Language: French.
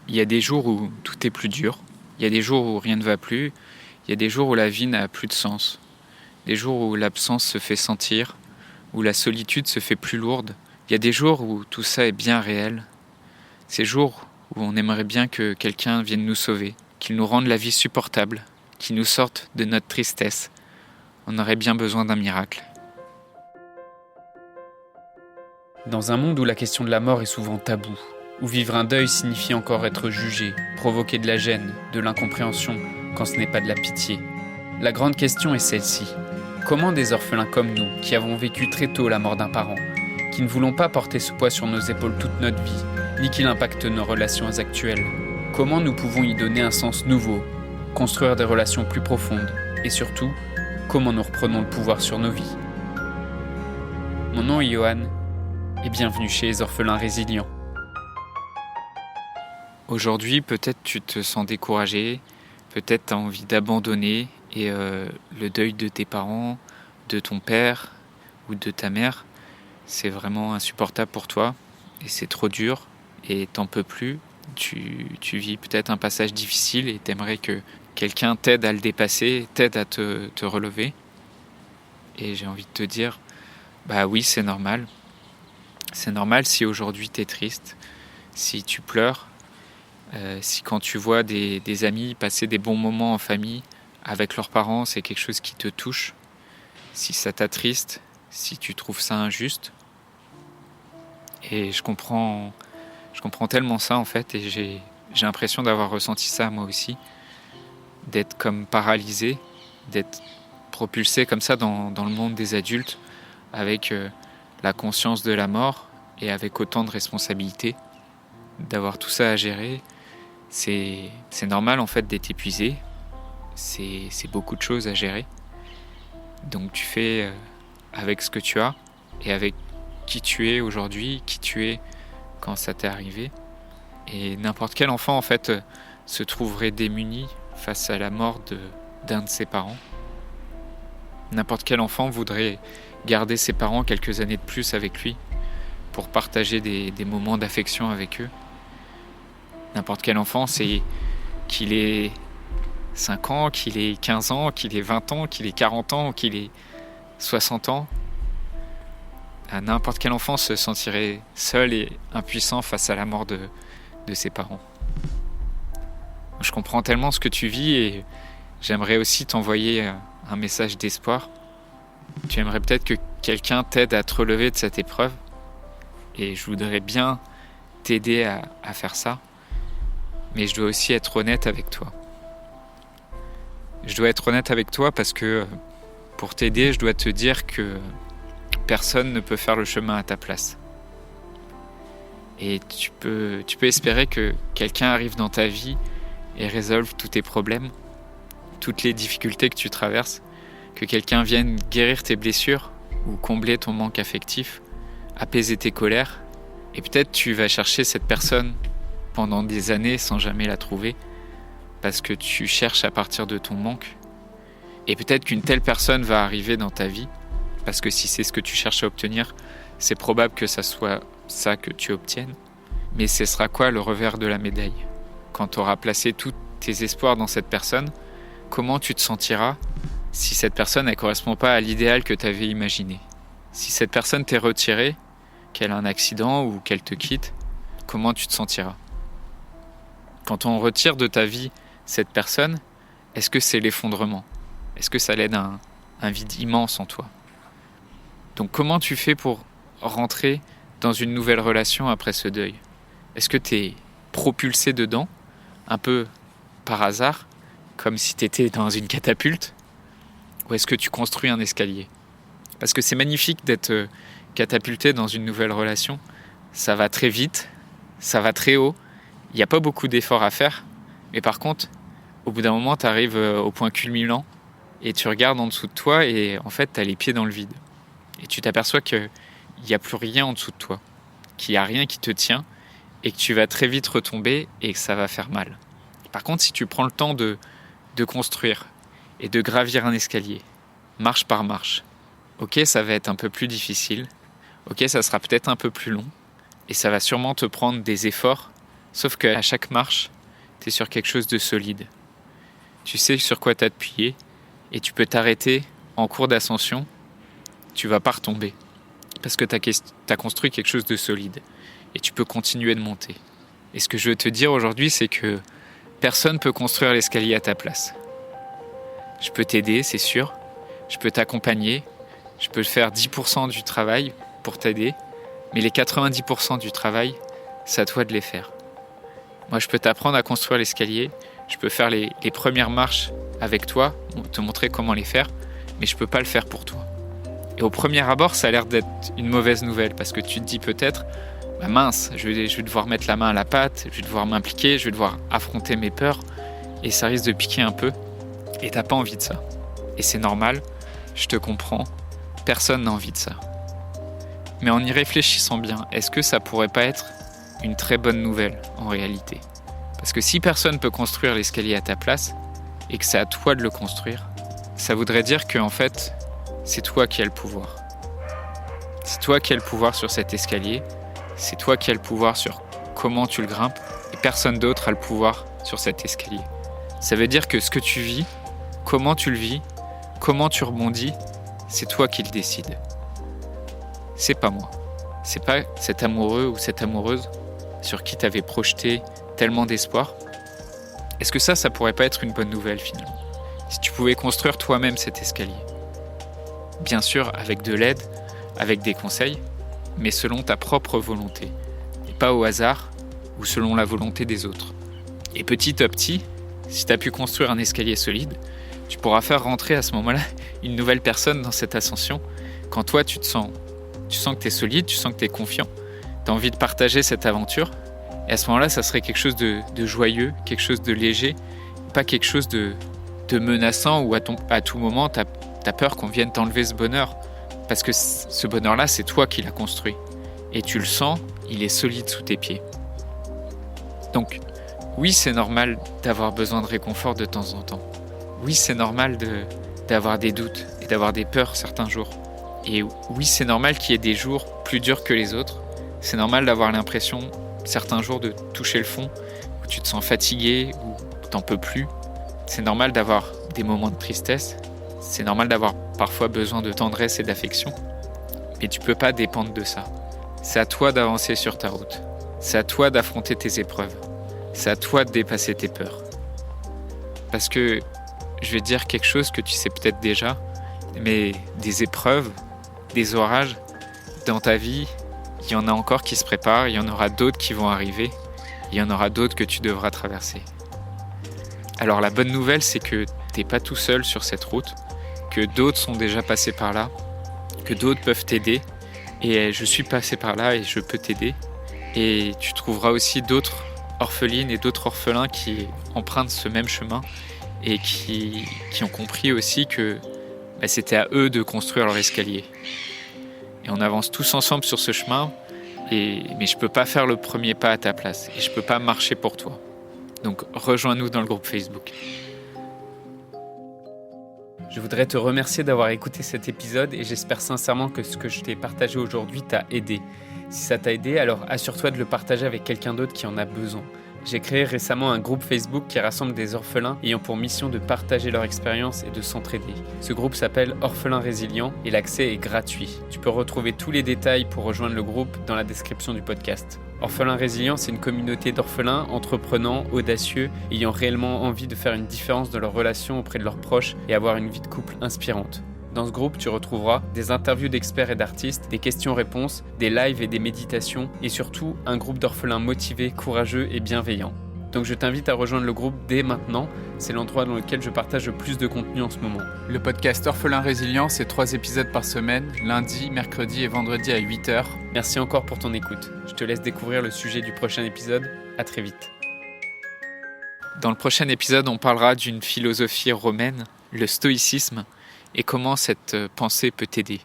Il y a des jours où tout est plus dur, il y a des jours où rien ne va plus, il y a des jours où la vie n'a plus de sens, des jours où l'absence se fait sentir, où la solitude se fait plus lourde. Il y a des jours où tout ça est bien réel, ces jours où on aimerait bien que quelqu'un vienne nous sauver, qu'il nous rende la vie supportable, qu'il nous sorte de notre tristesse. On aurait bien besoin d'un miracle. Dans un monde où la question de la mort est souvent taboue, où vivre un deuil signifie encore être jugé, provoquer de la gêne, de l'incompréhension, quand ce n'est pas de la pitié, la grande question est celle-ci. Comment des orphelins comme nous, qui avons vécu très tôt la mort d'un parent, qui ne voulons pas porter ce poids sur nos épaules toute notre vie, ni qu'il impacte nos relations actuelles, comment nous pouvons y donner un sens nouveau, construire des relations plus profondes, et surtout, comment nous reprenons le pouvoir sur nos vies. Mon nom est Johan, et bienvenue chez les orphelins résilients. Aujourd'hui, peut-être tu te sens découragé, peut-être tu as envie d'abandonner et le deuil de tes parents, de ton père ou de ta mère, c'est vraiment insupportable pour toi et c'est trop dur et t'en peux plus. Tu vis peut-être un passage difficile et t'aimerais que quelqu'un t'aide à le dépasser, t'aide à te relever. Et j'ai envie de te dire, bah oui, c'est normal. C'est normal si aujourd'hui t'es triste, si tu pleures, si quand tu vois des amis passer des bons moments en famille avec leurs parents, c'est quelque chose qui te touche, si ça t'attriste, si tu trouves ça injuste. Et je comprends tellement ça en fait, et j'ai l'impression d'avoir ressenti ça moi aussi, d'être comme paralysé, d'être propulsé comme ça dans le monde des adultes, avec la conscience de la mort et avec autant de responsabilités, d'avoir tout ça à gérer. C'est normal en fait d'être épuisé, c'est beaucoup de choses à gérer. Donc tu fais avec ce que tu as et avec qui tu es aujourd'hui, qui tu es quand ça t'est arrivé. Et n'importe quel enfant en fait se trouverait démuni face à la mort d'un de ses parents. N'importe quel enfant voudrait garder ses parents quelques années de plus avec lui pour partager des moments d'affection avec eux. N'importe quel enfant, c'est qu'il ait 5 ans, qu'il ait 15 ans, qu'il ait 20 ans, qu'il ait 40 ans, qu'il ait 60 ans. N'importe quel enfant se sentirait seul et impuissant face à la mort de ses parents. Je comprends tellement ce que tu vis et j'aimerais aussi t'envoyer un message d'espoir. Tu aimerais peut-être que quelqu'un t'aide à te relever de cette épreuve et je voudrais bien t'aider à faire ça. Mais je dois aussi être honnête avec toi. Je dois être honnête avec toi parce que pour t'aider, je dois te dire que personne ne peut faire le chemin à ta place. Et tu peux espérer que quelqu'un arrive dans ta vie et résolve tous tes problèmes, toutes les difficultés que tu traverses, que quelqu'un vienne guérir tes blessures ou combler ton manque affectif, apaiser tes colères. Et peut-être tu vas chercher cette personne pendant des années sans jamais la trouver parce que tu cherches à partir de ton manque. Et peut-être qu'une telle personne va arriver dans ta vie parce que si c'est ce que tu cherches à obtenir, c'est probable que ça soit ça que tu obtiennes. Mais ce sera quoi le revers de la médaille? Quand tu auras placé tous tes espoirs dans cette personne, comment tu te sentiras si cette personne ne correspond pas à l'idéal que tu avais imaginé? Si cette personne t'est retirée, qu'elle a un accident ou qu'elle te quitte, comment tu te sentiras? Quand on retire de ta vie cette personne, est-ce que c'est l'effondrement? Est-ce que ça l'aide à un vide immense en toi? Donc comment tu fais pour rentrer dans une nouvelle relation après ce deuil? Est-ce que tu es propulsé dedans, un peu par hasard, comme si tu étais dans une catapulte? Ou est-ce que tu construis un escalier? Parce que c'est magnifique d'être catapulté dans une nouvelle relation. Ça va très vite, ça va très haut. Il n'y a pas beaucoup d'efforts à faire, mais par contre, au bout d'un moment, tu arrives au point culminant et tu regardes en dessous de toi et en fait, tu as les pieds dans le vide. Et tu t'aperçois qu'il n'y a plus rien en dessous de toi, qu'il n'y a rien qui te tient et que tu vas très vite retomber et que ça va faire mal. Par contre, si tu prends le temps de construire et de gravir un escalier, marche par marche, ok, ça va être un peu plus difficile, ok, ça sera peut-être un peu plus long et ça va sûrement te prendre des efforts Sauf qu'à chaque marche, tu es sur quelque chose de solide. Tu sais sur quoi t'appuyer et tu peux t'arrêter en cours d'ascension. Tu vas pas retomber parce que t'as construit quelque chose de solide et tu peux continuer de monter. Et ce que je veux te dire aujourd'hui, c'est que personne ne peut construire l'escalier à ta place. Je peux t'aider, c'est sûr. Je peux t'accompagner. Je peux faire 10% du travail pour t'aider. Mais les 90% du travail, c'est à toi de les faire. Moi, je peux t'apprendre à construire l'escalier. Je peux faire les premières marches avec toi, te montrer comment les faire. Mais je ne peux pas le faire pour toi. Et au premier abord, ça a l'air d'être une mauvaise nouvelle. Parce que tu te dis peut-être, mince, je vais devoir mettre la main à la pâte. Je vais devoir m'impliquer. Je vais devoir affronter mes peurs. Et ça risque de piquer un peu. Et tu n'as pas envie de ça. Et c'est normal. Je te comprends. Personne n'a envie de ça. Mais en y réfléchissant bien, est-ce que ça pourrait pas être une très bonne nouvelle en réalité ? Parce que si personne ne peut construire l'escalier à ta place et que c'est à toi de le construire, ça voudrait dire que en fait, c'est toi qui as le pouvoir. C'est toi qui as le pouvoir sur cet escalier, c'est toi qui as le pouvoir sur comment tu le grimpes et personne d'autre a le pouvoir sur cet escalier. Ça veut dire que ce que tu vis, comment tu le vis, comment tu rebondis, c'est toi qui le décides. C'est pas moi. C'est pas cet amoureux ou cette amoureuse sur qui t'avais projeté tellement d'espoir. Est-ce que ça pourrait pas être une bonne nouvelle finalement ? Si tu pouvais construire toi-même cet escalier. Bien sûr, avec de l'aide, avec des conseils, mais selon ta propre volonté. Et pas au hasard ou selon la volonté des autres. Et petit à petit, si tu as pu construire un escalier solide, tu pourras faire rentrer à ce moment-là une nouvelle personne dans cette ascension. Quand toi, tu sens que tu es solide, tu sens que tu es confiant, tu as envie de partager cette aventure. Et à ce moment-là, ça serait quelque chose de joyeux, quelque chose de léger, pas quelque chose de menaçant où à tout moment, tu as peur qu'on vienne t'enlever ce bonheur. Parce que ce bonheur-là, c'est toi qui l'as construit. Et tu le sens, il est solide sous tes pieds. Donc, oui, c'est normal d'avoir besoin de réconfort de temps en temps. Oui, c'est normal d'avoir des doutes et d'avoir des peurs certains jours. Et oui, c'est normal qu'il y ait des jours plus durs que les autres. C'est normal d'avoir l'impression, certains jours, de toucher le fond, où tu te sens fatigué, où t'en peux plus. C'est normal d'avoir des moments de tristesse. C'est normal d'avoir parfois besoin de tendresse et d'affection. Mais tu peux pas dépendre de ça. C'est à toi d'avancer sur ta route. C'est à toi d'affronter tes épreuves. C'est à toi de dépasser tes peurs. Parce que je vais te dire quelque chose que tu sais peut-être déjà, mais des épreuves, des orages, dans ta vie, il y en a encore qui se préparent, il y en aura d'autres qui vont arriver, il y en aura d'autres que tu devras traverser. Alors la bonne nouvelle, c'est que t'es pas tout seul sur cette route, que d'autres sont déjà passés par là, que d'autres peuvent t'aider, et je suis passé par là et je peux t'aider. Et tu trouveras aussi d'autres orphelines et d'autres orphelins qui empruntent ce même chemin et qui ont compris aussi que c'était à eux de construire leur escalier. Et on avance tous ensemble sur ce chemin, mais je peux pas faire le premier pas à ta place et je peux pas marcher pour toi. Donc rejoins-nous dans le groupe Facebook. Je voudrais te remercier d'avoir écouté cet épisode et j'espère sincèrement que ce que je t'ai partagé aujourd'hui t'a aidé. Si ça t'a aidé, alors assure-toi de le partager avec quelqu'un d'autre qui en a besoin. J'ai créé récemment un groupe Facebook qui rassemble des orphelins ayant pour mission de partager leur expérience et de s'entraider. Ce groupe s'appelle Orphelins Résilients et l'accès est gratuit. Tu peux retrouver tous les détails pour rejoindre le groupe dans la description du podcast. Orphelins Résilients, c'est une communauté d'orphelins entreprenants, audacieux, ayant réellement envie de faire une différence dans leurs relations auprès de leurs proches et avoir une vie de couple inspirante. Dans ce groupe, tu retrouveras des interviews d'experts et d'artistes, des questions-réponses, des lives et des méditations, et surtout un groupe d'orphelins motivés, courageux et bienveillants. Donc je t'invite à rejoindre le groupe dès maintenant, c'est l'endroit dans lequel je partage le plus de contenu en ce moment. Le podcast Orphelins Résilients, c'est 3 épisodes par semaine, lundi, mercredi et vendredi à 8h. Merci encore pour ton écoute. Je te laisse découvrir le sujet du prochain épisode. À très vite. Dans le prochain épisode, on parlera d'une philosophie romaine, le stoïcisme, et comment cette pensée peut t'aider.